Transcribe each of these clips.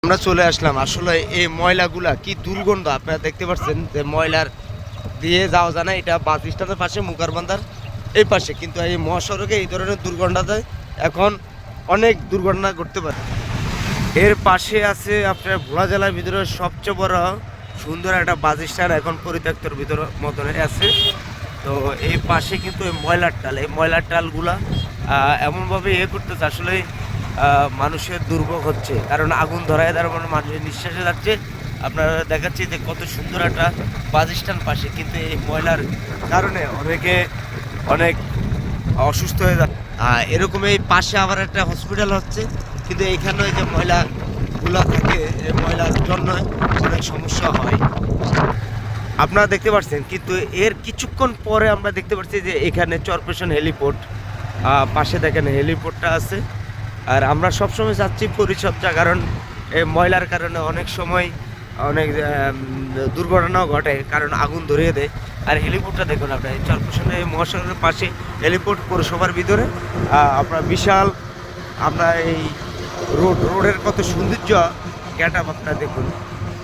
আমরা চলে আসলাম। আসলে এই ময়লাগুলা কি দুর্গন্ধ, আপনারা দেখতে পাচ্ছেন যে ময়লার দিয়ে যাওয়া যায় না। এটা বাস স্ট্যান্ডের পাশে, মুকারবান্দার এই পাশে, কিন্তু এই মহাসড়কে এই ধরনের দুর্ঘটনাতে এখন অনেক দুর্ঘটনা ঘটতে পারে। এর পাশে আছে আপনার ভোলা জেলার ভিতরে সবচেয়ে বড় সুন্দর একটা বাস স্ট্যান্ড, এখন পরিত্যক্তর ভিতরে মতনে আছে। তো এই পাশে কিন্তু এই ময়লার টালগুলা এমনভাবে করতেছে, আসলে মানুষের দুর্ভোগ হচ্ছে, কারণ আগুন ধরায় তার মানে মানুষের নিঃশ্বাসে যাচ্ছে। আপনারা দেখাচ্ছি যে কত সুন্দর একটা বাস স্ট্যান্ড পাশে, কিন্তু এই ময়লার কারণে অনেক অসুস্থ হয়ে যায়। এরকম এই পাশে আবার একটা হসপিটাল হচ্ছে, কিন্তু এইখানে যে ময়লাগুলো থাকে, এই ময়লার জন্য অনেক সমস্যা হয় আপনারা দেখতে পাচ্ছেন। কিন্তু এর কিছুক্ষণ পরে আমরা দেখতে পাচ্ছি যে এখানে চরপেশন হেলিপোর্ট, পাশে দেখেন হেলিপোর্টটা আছে। আর আমরা সবসময় যাচ্ছি পরিচর্যা, কারণ এই ময়লার কারণে অনেক সময় অনেক দুর্ঘটনাও ঘটে, কারণ আগুন ধরিয়ে দেয়। আর হেলিপোর্টটা দেখুন আপনার এই চরপেশনে মহাসড়কের পাশে হেলিপোর্ট, পৌরসভার ভিতরে আপনার বিশাল, আপনার এই রোডের কত সৌন্দর্য গেট আপ আপনারা দেখুন।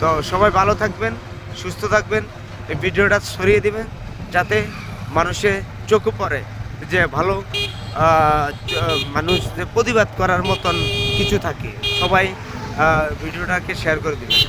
তো সবাই ভালো থাকবেন, সুস্থ থাকবেন, এই ভিডিওটা ছড়িয়ে দিবেন যাতে মানুষের চোখে পড়ে যে ভালো মানুষ যে প্রতিবাদ করার মতন কিছু থাকে। সবাই ভিডিওটাকে শেয়ার করে দিবেন।